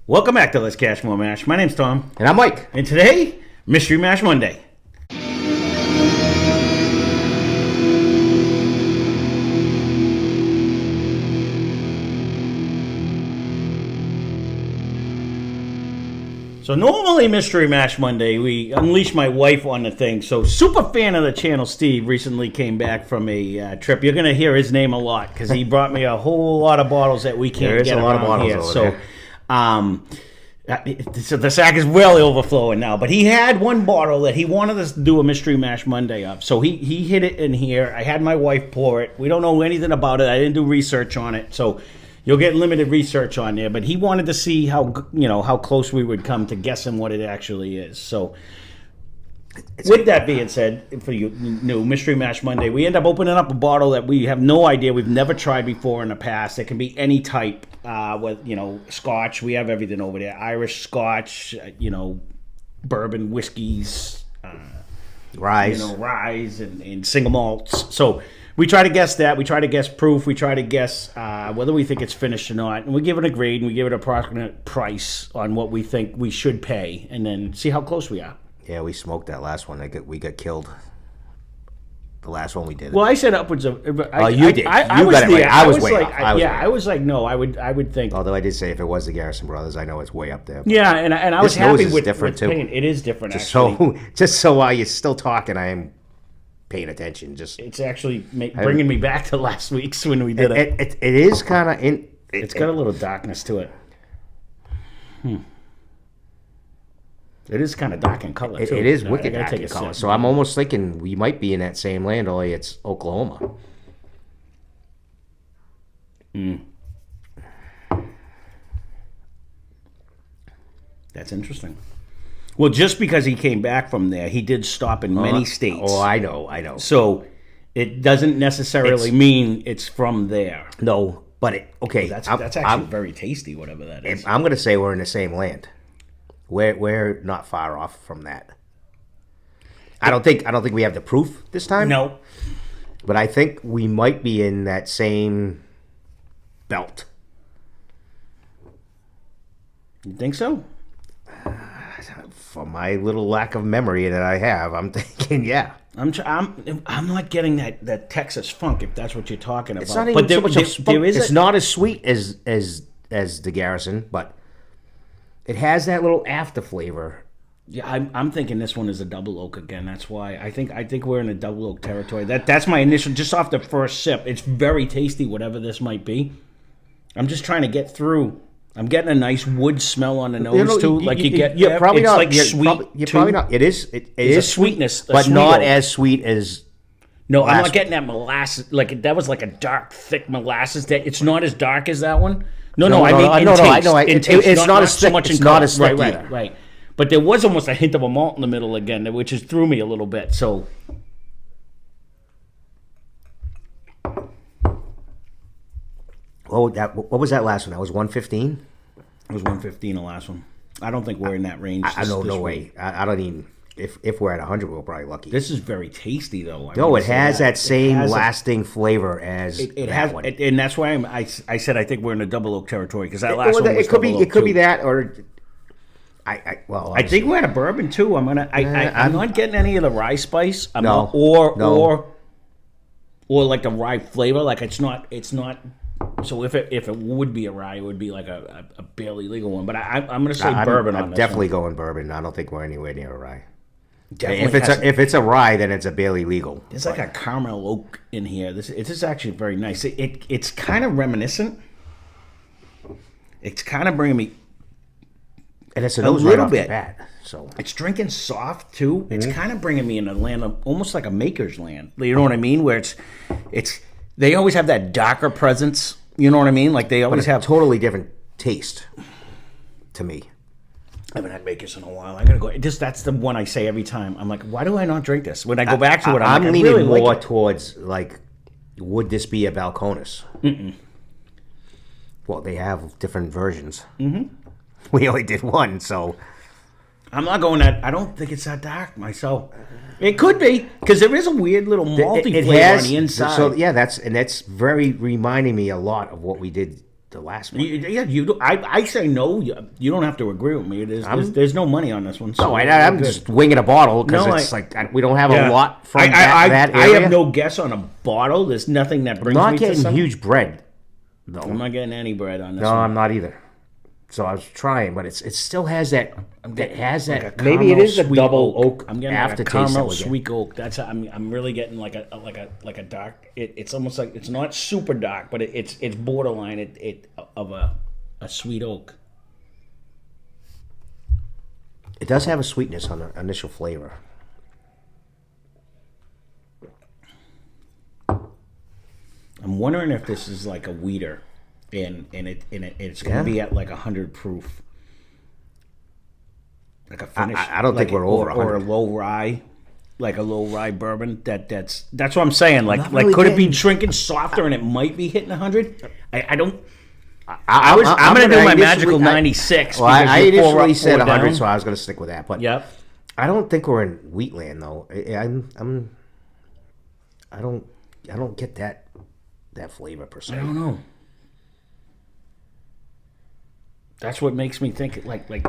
Welcome back to Lesscashmoremash. My name's Tom. And I'm Mike. And today, Mystery Mash Monday. So normally Mystery Mash Monday, we unleash my wife on the thing. So super fan of the channel, Steve, recently came back from a trip. You're going to hear his name a lot because he brought me a whole lot of bottles that we can't get around here. So the sack is really overflowing now, but he had one bottle that he wanted us to do a Mystery Mash Monday of. So he hid it in here. I had my wife pour it. We don't know anything about it. I didn't do research on it, so you'll get limited research on there. But he wanted to see how close we would come to guessing what it actually is. So with that being said, for you new Mystery Mash Monday, we end up opening up a bottle that we have no idea, we've never tried before in the past. It can be any type, with Scotch. We have everything over there: Irish Scotch, bourbon, whiskeys, Rye, and single malts. So we try to guess that. We try to guess proof. We try to guess whether we think it's finished or not, and we give it a grade and we give it an approximate price on what we think we should pay, and then see how close we are. Yeah, we smoked that last one. We got killed. The last one we did. Well, I said upwards of. You did. I was got it right. I was way up. I was like, no. I would think. Although I did say if it was the Garrison Brothers, I know it's way up there. Yeah, and I was happy with different too. It is different. Just so while you're still talking, I am paying attention. It's actually bringing me back to last week's when we did it. It is kind of in. It's got a little darkness to it. It is kind of dark in color, too. It is wicked dark in color. So I'm almost thinking we might be in that same land, only it's Oklahoma. That's interesting. Well, just because he came back from there, he did stop in many states. Oh, I know. So it doesn't necessarily mean it's from there. No, but okay. That's actually very tasty, whatever that is. I'm going to say we're in the same land. We're not far off from that. I don't think we have the proof this time. No, but I think we might be in that same belt. You think so? For my little lack of memory that I have, I'm thinking, yeah. I'm not getting that Texas funk, if that's what you're talking about. It's not even so much of funk. It's not as sweet as the Garrison, but it has that little after flavor. Yeah, I'm thinking this one is a double oak again. That's why I think we're in a double oak territory. That's my initial, just off the first sip. It's very tasty, whatever this might be. I'm just trying to get through. I'm getting a nice wood smell on the nose too. You're probably it's not. Like sweet. You're probably not. It is. It is sweetness, but not as sweet as. No, I'm not getting that molasses. Like that was like a dark, thick molasses. That it's not as dark as that one. No. I mean, it's not as thick. It's not as thick. Right. But there was almost a hint of a malt in the middle again, which just threw me a little bit. So, what was that last one? That was 115. It was 115 the last one. I don't think we're in that range. I know, no way. I don't even. If we're at 100, we're probably lucky. This is very tasty, though. No, it has that same lasting flavor as it has, one. And that's why I said I think we're in a double oak territory, because that last one was it could be that, or I think we're at a bourbon too. I'm not getting any of the rye spice. Or like the rye flavor. Like it's not. So if it would be a rye, it would be like a barely legal one. But I'm going to say bourbon. I'm definitely going bourbon. I don't think we're anywhere near a rye. If it's a rye, then it's a barely legal. There's like a caramel oak in here. This is actually very nice. It's kind of reminiscent. It's kind of bringing me. And it's a little bit bad. So it's drinking soft too. Mm-hmm. It's kind of bringing me in a land of almost like a maker's land. You know what I mean? Where it's they always have that darker presence. You know what I mean? Like they always have totally different taste to me. I haven't had makers in a while. I gotta go. That's the one I say every time. I'm like, why do I not drink this? When I go back to it, I'm leaning really more towards like, would this be a Balcones? Well, they have different versions. Mm-hmm. We only did one, so I'm not going that. I don't think it's that dark myself. It could be, because there is a weird little malty flavor on the inside. So yeah, that's very reminding me a lot of what we did the last one. Yeah, you do. I say no. You don't have to agree with me. There's no money on this one. So No, I'm just winging a bottle because No, it's we don't have a lot from that I area. have no guess on a bottle. There's nothing that brings I'm not me to getting something. huge bread, though. I'm not getting any bread on this No, one. I'm not either. So I was trying, but it still has that. It has Like that. a Maybe it caramel is a sweet double oak I'm getting aftertaste. like a caramel that we get. sweet oak. That's I'm really getting like a dark. It's almost like it's not super dark, but it's borderline of a sweet oak. It does have a sweetness on the initial flavor. I'm wondering if this is like a wheater, and it's going to be at like 100 proof. Like a finish. I don't think we're over 100. Or a low rye, like a low rye bourbon. That's what I'm saying. Like really could it be getting- drinking softer and it might be hitting 100? I don't. I'm going to do my initially- magical 96. Well, I because you're four initially up, said four 100, down. so I was going to stick with that. But Yep. I don't think we're in wheatland though. I don't get that flavor per se. I don't know. That's what makes me think like I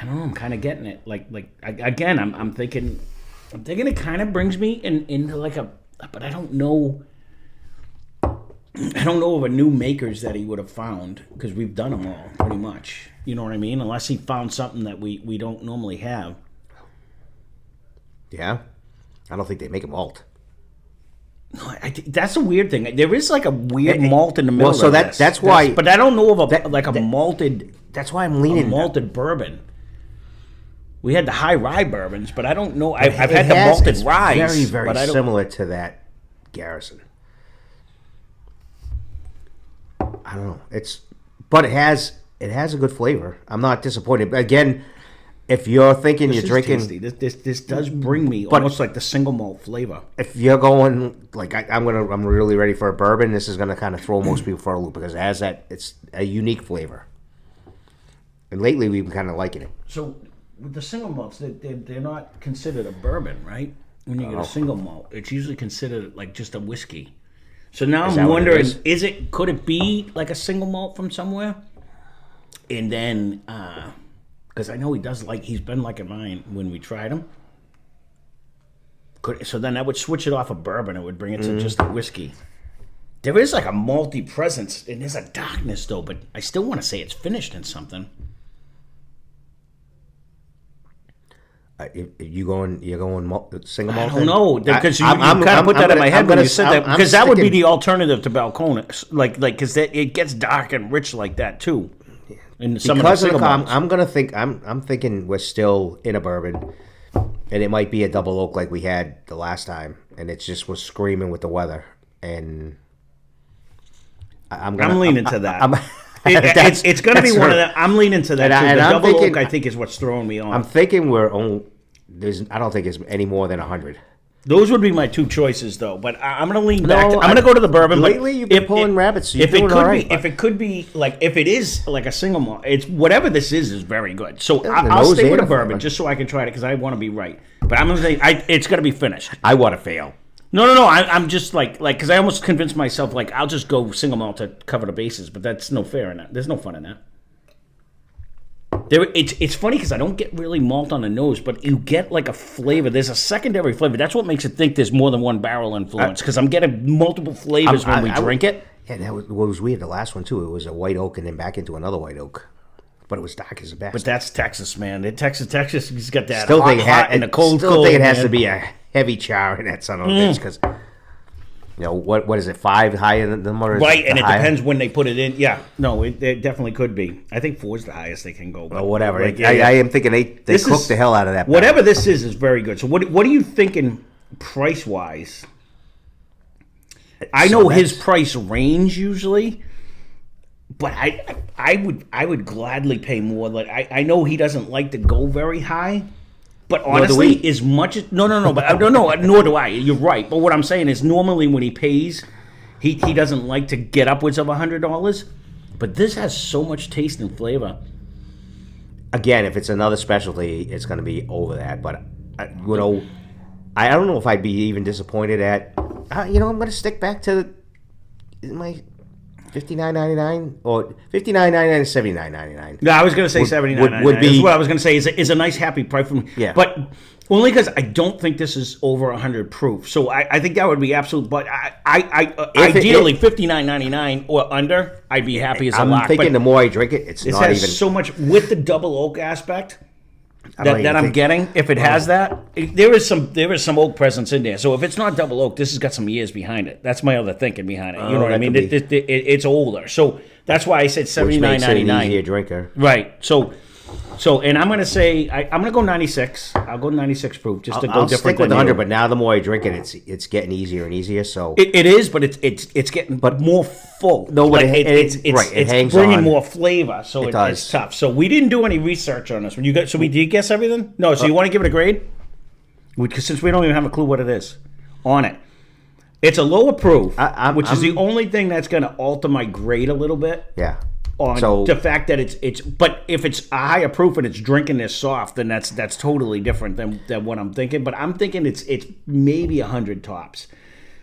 don't know. I'm kind of getting it. Again, I'm thinking it kind of brings me into like but I don't know. I don't know of a new makers that he would have found because we've done them all pretty much. You know what I mean? Unless he found something that we don't normally have. Yeah, I don't think they make a malt. No, that's a weird thing. There is like a weird malt in the middle. Well, so of this. that's why. But I don't know of a malted. That's why I'm leaning. Malted bourbon. We had the high rye bourbons, but I don't know. I've had It the has- malted it's rye. Very, very but I don't, similar to that Garrison. I don't know. But it has a good flavor. I'm not disappointed. Again, if you're thinking you're drinking, tasty. This does bring me almost like the single malt flavor. if you're going like I'm really ready for a bourbon. This is gonna kind of throw most people for a loop because it has it's a unique flavor. And lately we've been kind of liking it. So with the single malts, they're not considered a bourbon, right? When you get a single malt, it's usually considered like just a whiskey. So now Is that I'm what it wondering, could it be like a single malt from somewhere? And then, because I know he's been liking mine when we tried them. So then that would switch it off of bourbon. It would bring it to just a whiskey. There is like a malty presence, and there's a darkness though, but I still want to say it's finished in something. You're going single I malt. don't know because you I'm kind of put that in my head when gonna- you said that I'm because that would be sticking- the alternative to Balcones, like because it gets dark and rich like that too. In some Because of the of single the, malts. I'm gonna think I'm thinking we're still in a bourbon, and it might be a double oak like we had the last time, and it's just was screaming with the weather, and I'm leaning to that. That's- It's going to be that's one of right. them. I'm leaning to that And too. The I'm double thinking- oak, I think, is what's throwing me on. I'm thinking we're only I don't think it's any more than 100. Those would be my two choices, though. But I'm going to lean No, back. I'm going to go to the bourbon. lately but you've been pulling rabbits, so you're if it doing could all right, be, but- if it could be like if it is like a single malt, it's whatever this is very good. So the I'll nose stay with and a the bourbon flavor. just so I can try it because I want to be right. But I'm going to say it's going to be finished. I want to fail. No. I'm just like because I almost convinced myself like I'll just go single malt to cover the bases, but that's no fair in that. There's no fun in that. It's funny because I don't get really malt on the nose, but you get like a flavor. There's a secondary flavor. That's what makes it think there's more than one barrel influence because I'm getting multiple flavors when we drink it. Yeah, that was weird. The last one too. It was a white oak and then back into another white oak, but it was dark as a best. But that's Texas, man. Texas, he's got that Still hot, think hot and the cold. Still think it has man. to be a heavy char in that son of a bitch because what is it 5 higher than them or is Right, and it higher? depends when they put it in. Yeah, no, it definitely could be. I think 4 is the highest they can go. But Or whatever. like, I am thinking they cook the hell out of that. Whatever this is very good. So what are you thinking price wise? I know his price range usually, but I would gladly pay more. Like I know he doesn't like to go very high. But honestly, we. as much as no, but no, nor do I. You're right. But what I'm saying is, normally when he pays, he doesn't like to get upwards of $100. But this has so much taste and flavor. Again, if it's another specialty, it's going to be over that. But I don't know if I'd be even disappointed at. I'm going to stick back to my $59.99 or $59.99 to $79.99. No, I was going to say $79.99. would be- That's what I was going to say. Is a nice happy price for me. Yeah. But only because I don't think this is over 100 proof. So I think that would be absolute. But ideally $59.99 or under, I'd be happy as a I'm lark. thinking But the more I drink it, it's this not has even. so much with the double oak aspect I don't that even I'm think- getting. If it has that, there is some oak presence in there. So if it's not double oak, this has got some years behind it. That's my other thinking behind it. You know what I that mean? could be. It's older. So that's why I said Which makes it an $79.99. easier drinker. Right. So, and I'm gonna say I'm gonna go 96. I'll go 96 proof just to go I'll different stick with than 100, you. but now the more I drink it, it's getting easier and easier. So It is, but it's getting more full. No, but Like, it it's hangs bringing on. more flavor, so It it's does. tough. So we didn't do any research on this one. So we did guess everything. No, so you want to give it a grade? Because since we don't even have a clue what it is on it, it's a lower proof, which is the only thing that's going to alter my grade a little bit. yeah. On the fact that it's but if it's a higher proof and it's drinking this soft, then that's totally different than what I'm thinking. But I'm thinking it's maybe 100 tops.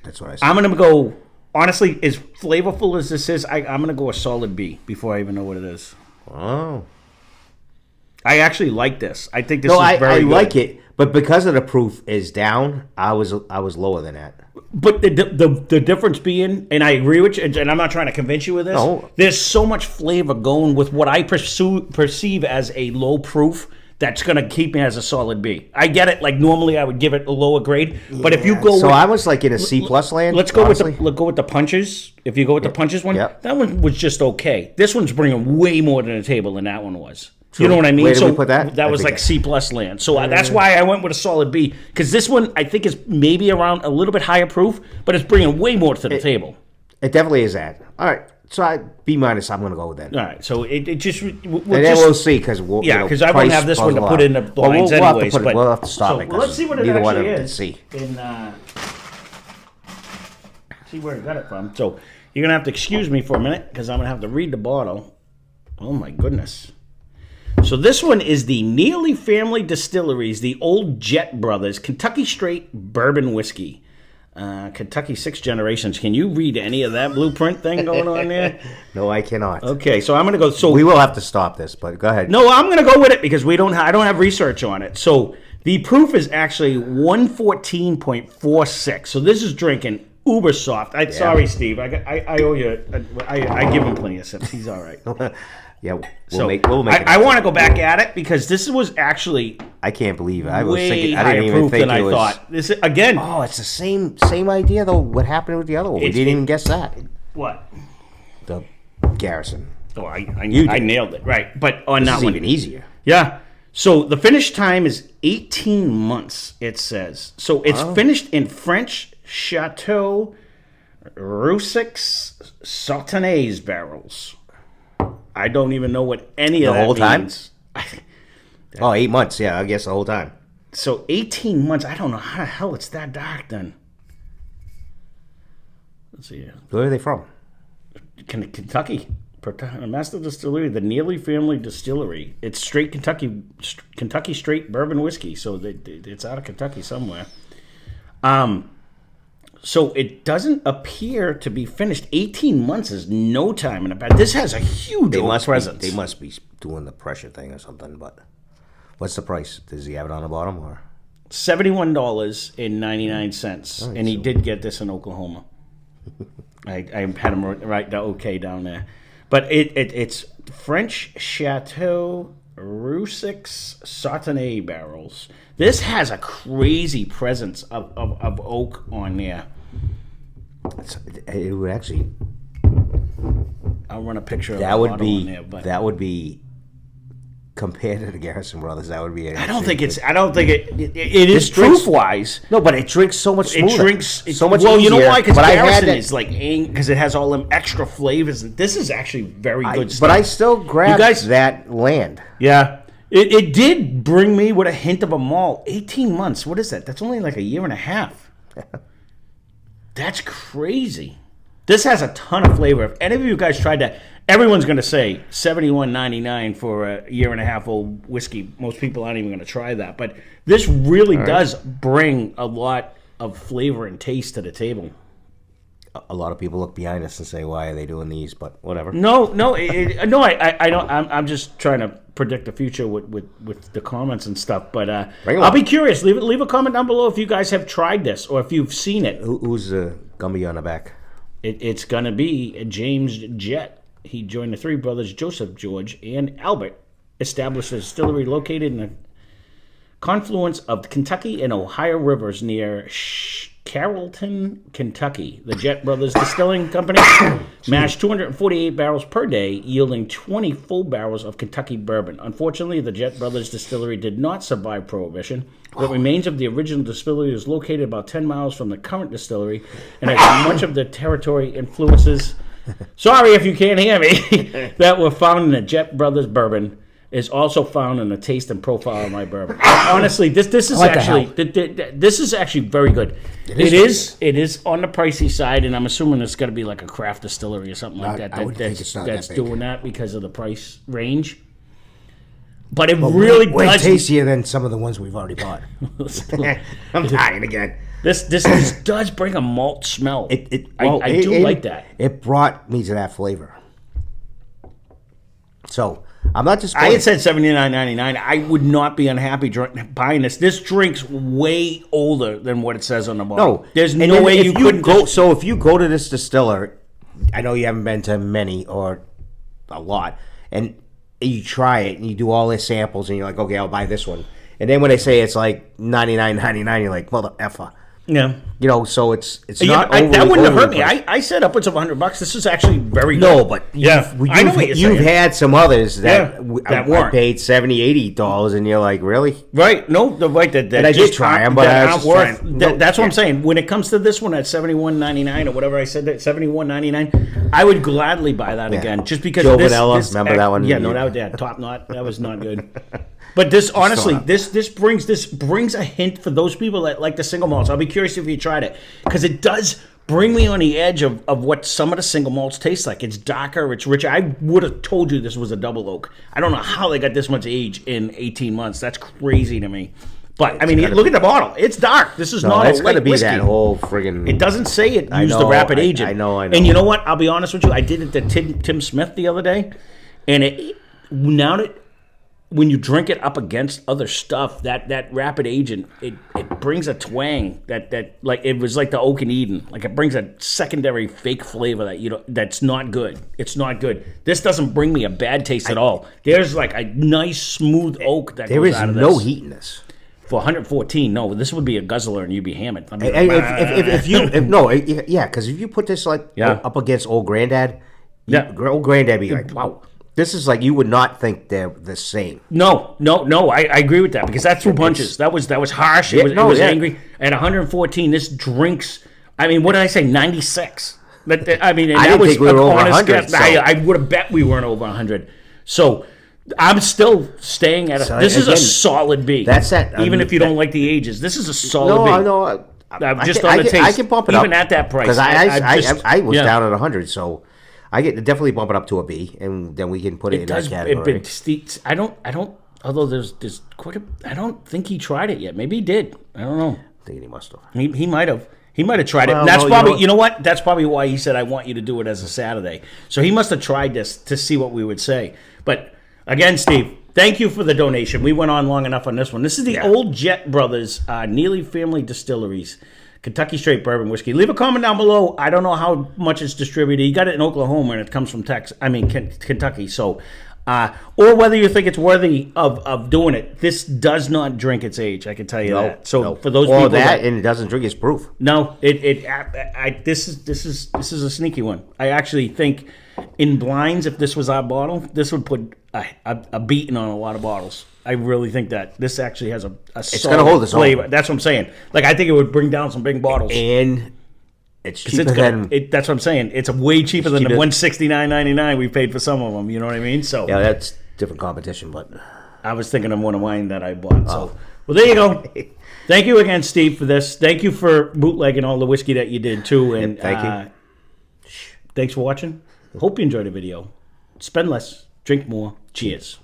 That's what I said. I'm gonna go, honestly, as flavorful as this is, I'm gonna go a solid B before I even know what it is. Oh. I actually like this. I think this No, is very I good. like it, but because of the proof is down, I was lower than that. But the difference being, and I agree with you, and I'm not trying to convince you with this, No. there's so much flavor going with what I perceive as a low proof that's going to keep me as a solid B. I get it. Like normally I would give it a lower grade, but if you go So with, I was like in a C plus land. let's go honestly. let's go with the punches. If you go with the punches one, Yep. that one was just okay. This one's bringing way more to the table than that one was. You know what I mean? Where did so we put that? that I was think like C plus land. So that's why I went with a solid B, because this one I think is maybe around a little bit higher proof, but it's bringing way more to the table. It definitely is that. All right, so B minus. I'm gonna go with that. All right, so it just And then we'll see because we'll because I won't have this one to put in the blinds anyways. But we'll have to stop so it. 'cause let's see what it neither one actually of them is. can see. See where I got it from. So you're gonna have to excuse me for a minute because I'm gonna have to read the bottle. Oh my goodness. So this one is the Neely Family Distilleries, the Old Jett Brothers Kentucky Straight Bourbon Whiskey. Kentucky 6 generations. Can you read any of that blueprint thing going on there? No, I cannot. Okay, so I'm gonna go. So We will have to stop this, but go ahead. no, I'm gonna go with it because I don't have research on it. So the proof is actually 114.46. So this is drinking uber soft. Sorry, Steve. I owe you. I give him plenty of sips. He's all right. Yeah, we'll So make it. I want to go back at it because this was actually I can't believe it. I was way thinking. I higher didn't even proof think than it I was. thought. This again. Oh, it's the same idea though. What happened with the other one? We It's- didn't even guess that. What? The Garrison. Oh, I did. nailed it right, but on This that is one even easier. Yeah. So the finish time is 18 months. It says so. It's finished in French Chateau Roussix Sauternes barrels. I don't even know what any of The that whole time? means. Oh, 8 months. Yeah, I guess the whole time. So 18 months. I don't know how the hell it's that dark then. Let's see. Where are they from? Kentucky. Master Distillery, the Neely Family Distillery. It's straight Kentucky straight bourbon whiskey. So it's out of Kentucky somewhere. So it doesn't appear to be finished. 18 months is no time in a bad. This has a huge presence. They must be doing the pressure thing or something. But what's the price? Does he have it on the bottom or? $71.99, and he did get this in Oklahoma. I had him write the OK down there, but it's French Chateau Roussix Sauternes barrels. This has a crazy presence of oak on there. It would actually. I'll run a picture of That the would bottle be. on there, but That would be. Compared to the Garrison Brothers, that would be. I don't think it is proof wise. No, but it drinks so much smoother. It drinks so much. Well, you know easier, why? Because but I had Garrison that- is like because it has all them extra flavors. This is actually very good stuff. But I still grabbed guys- that land. Yeah. It did bring me with a hint of a malt. 18 months. What is that? That's only like a year and a half. That's crazy. This has a ton of flavor. If any of you guys tried that, everyone's going to say $71.99 for a year and a half old whiskey. Most people aren't even going to try that. But this really does bring a lot of flavor and taste to the table. A lot of people look behind us and say, "Why are they doing these?" But whatever. No, I don't. I'm just trying to predict the future with the comments and stuff. But I'll be curious. Leave a comment down below if you guys have tried this or if you've seen it. Who's the gummy on the back? It's gonna be James Jett. He joined the three brothers Joseph, George, and Albert, established a distillery located in the confluence of Kentucky and Ohio rivers near Carrollton, Kentucky. The Jett Brothers Distilling Company mashed 248 barrels per day, yielding 20 full barrels of Kentucky bourbon. Unfortunately, the Jett Brothers Distillery did not survive Prohibition. The remains of the original distillery is located about 10 miles from the current distillery, and has much of the territory influences, sorry if you can't hear me, that were found in the Jett Brothers bourbon is also found in the taste and profile of my bourbon. Honestly, this is like actually this is actually very good. It is on the pricey side, and I'm assuming it's got to be like a craft distillery or something like that. That's doing that because of the price range. But it really way tastier than some of the ones we've already bought. I'm dying again. This does bring a malt smell. I do like that. It brought me to that flavor. So I'm not just. I had said $79.99. I would not be unhappy buying this. This drink's way older than what it says on the bottle. No, there's no way you couldn't go. So if you go to this distiller, I know you haven't been to many or a lot, and you try it and you do all their samples, and you're like, okay, I'll buy this one. And then when they say it's like $99.99, you're like, mother effer. Yeah, you know, so it's not that wouldn't have hurt me. I said upwards of $100. This is actually very good. No, but I know what you're saying. You've had some others that weren't. I paid $70, $80, and you're like, really? Right? No, that and I did try them, but aren't worth. That's what I'm saying. When it comes to this one at $71.99 or whatever I said, that $71.99, I would gladly buy that again, just because Joe Vanilla, remember that one? Yeah, no, that was top knot. That was not good. But this, honestly, this brings a hint for those people that like the single malts. I'll be curious if you tried it, because it does bring me on the edge of what some of the single malts taste like. It's darker, it's richer. I would have told you this was a double oak. I don't know how they got this much age in 18 months. That's crazy to me. But I mean, look at the bottle. It's dark. This is not a light whiskey. That whole friggin'. It doesn't say it used the rapid agent. I know. And you know what? I'll be honest with you. I did it to Tim Smith the other day, and when you drink it up against other stuff, that rapid agent, it brings a twang that like it was like the Oak and Eden. Like it brings a secondary fake flavor that's not good. It's not good. This doesn't bring me a bad taste at all. There's like a nice smooth oak that goes out of this. There is no heat in this. For 114, no, this would be a guzzler and you'd be hammered. I mean, because if you put this up against Old Granddad, Old Granddad be like, wow. This is like you would not think they're the same. No. I agree with that, because that threw punches. That was harsh. It was angry. At 114, this drinks. I mean, what did I say? 96. I mean, I didn't think we were over 100. So. I would have bet we weren't over 100. So I'm still staying at this is a solid B. That's that. Even if you don't like the ages, this is a solid B. No, just on the taste. I can bump it up even at that price. Because I was down at 100, so. I definitely bump it up to a B, and then we can put it in that category. I don't. Although there's quite a. I don't think he tried it yet. Maybe he did. I don't know. I think he must have. He might have. He might have tried it. And that's probably. You know what? That's probably why he said, "I want you to do it as a Saturday." So he must have tried this to see what we would say. But again, Steve, thank you for the donation. We went on long enough on this one. This is the old Jett Brothers, Neely Family Distilleries. Kentucky Straight Bourbon Whiskey. Leave a comment down below. I don't know how much it's distributed. You got it in Oklahoma, and it comes from Kentucky. So, or whether you think it's worthy of doing it. This does not drink its age. I can tell you that. So for those people and it doesn't drink its proof. No, this is a sneaky one. I actually think in blinds, if this was our bottle, this would put a beating on a lot of bottles. I really think that this actually has a it's going to hold its flavor. That's what I'm saying. Like, I think it would bring down some big bottles. And it's cheaper than... that's what I'm saying. It's way cheaper than the $169.99 we paid for some of them. You know what I mean? So yeah, that's different competition, but... I was thinking of one of mine that I bought. So, well, there you go. Thank you again, Steve, for this. Thank you for bootlegging all the whiskey that you did, too. And thank you. Thanks for watching. Hope you enjoyed the video. Spend less, drink more. Cheers.